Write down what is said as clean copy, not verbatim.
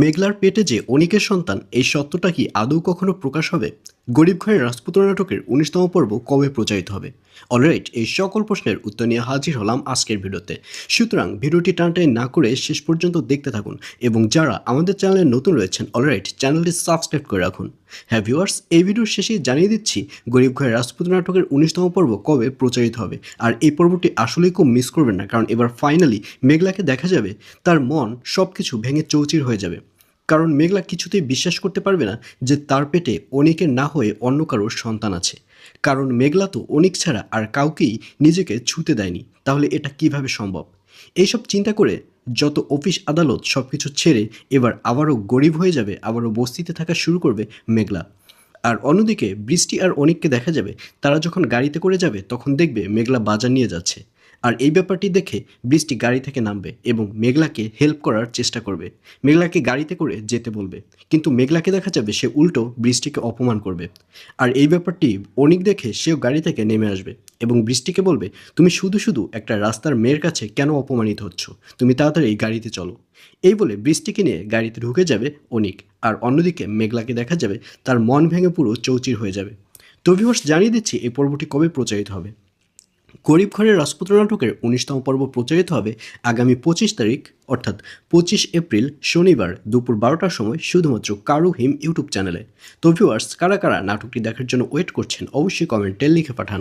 মেঘলার পেটে যে অনিকের সন্তান, এই সত্যটা কি আদৌ কখনো প্রকাশ হবে? গরিব ঘরের রাজপুত্র নাটকের ১৯তম পর্ব কবে প্রচারিত হবে? অলরাইট, এই সকল প্রশ্নের উত্তর নিয়ে হাজির হলাম আজকের ভিডিওতে। সুতরাং ভিডিওটি টানটাই না করে শেষ পর্যন্ত দেখতে থাকুন, এবং যারা আমাদের চ্যানেলে নতুন রয়েছেন অলরাইট চ্যানেলটি সাবস্ক্রাইব করে রাখুন। হ্যাঁ ভিউয়ার্স, এই ভিডিওর শেষেই জানিয়ে দিচ্ছি গরিব ঘরের রাজপুত্র নাটকের ১৯তম পর্ব কবে প্রচারিত হবে। আর এই পর্বটি আসলেই খুব মিস করবেন না, কারণ এবার ফাইনালি মেঘলাকে দেখা যাবে, তার মন সব কিছু ভেঙে চৌচির হয়ে যাবে। কারণ মেঘলা কিছুতেই বিশ্বাস করতে পারবে না যে তার পেটে অনিকের না হয়ে অন্য কারোর সন্তান আছে। কারণ মেঘলা তো অনিক ছাড়া আর কাউকেই নিজেকে ছুঁতে দেয়নি, তাহলে এটা কিভাবে সম্ভব? এইসব চিন্তা করে যত অফিস আদালত সব কিছু ছেড়ে এবার আবারও গরিব হয়ে যাবে, আবারও বস্তিতে থাকা শুরু করবে মেঘলা। আর অন্যদিকে বৃষ্টি আর অনিককে দেখা যাবে, তারা যখন গাড়িতে করে যাবে তখন দেখবে মেঘলা বাজার নিয়ে যাচ্ছে। আর এই ব্যাপারটি দেখে বৃষ্টি গাড়ি থেকে নামবে এবং মেঘলাকে হেল্প করার চেষ্টা করবে, মেঘলাকে গাড়িতে করে যেতে বলবে। কিন্তু মেঘলাকে দেখা যাবে সে উল্টো বৃষ্টিকে অপমান করবে। আর এই ব্যাপারটি অনিক দেখে সেও গাড়ি থেকে নেমে আসবে এবং বৃষ্টিকে বলবে, তুমি শুধু শুধু একটা রাস্তার মেয়ের কাছে কেন অপমানিত হচ্ছ, তুমি তাড়াতাড়ি এই গাড়িতে চলো। এই বলে বৃষ্টিকে নিয়ে গাড়িতে ঢুকে যাবে অনিক। আর অন্যদিকে মেঘলাকে দেখা যাবে তার মন ভেঙে পুরো চৌচির হয়ে যাবে। তো ভিউয়ার্স, জানিয়ে দিচ্ছি এই পর্বটি কবে প্রচারিত হবে। গরিব ঘরের রাজপুত্র নাটকের ১৯তম পর্ব প্রচারিত হবে আগামী ২৫ তারিখ, অর্থাৎ ২৫ এপ্রিল শনিবার দুপুর ১২টার সময় শুধুমাত্র কারু হিম ইউটিউব চ্যানেলে। তো ভিউয়ার্স, কারা কারা নাটকটি দেখার জন্য ওয়েট করছেন অবশ্যই কমেন্টে লিখে পাঠান।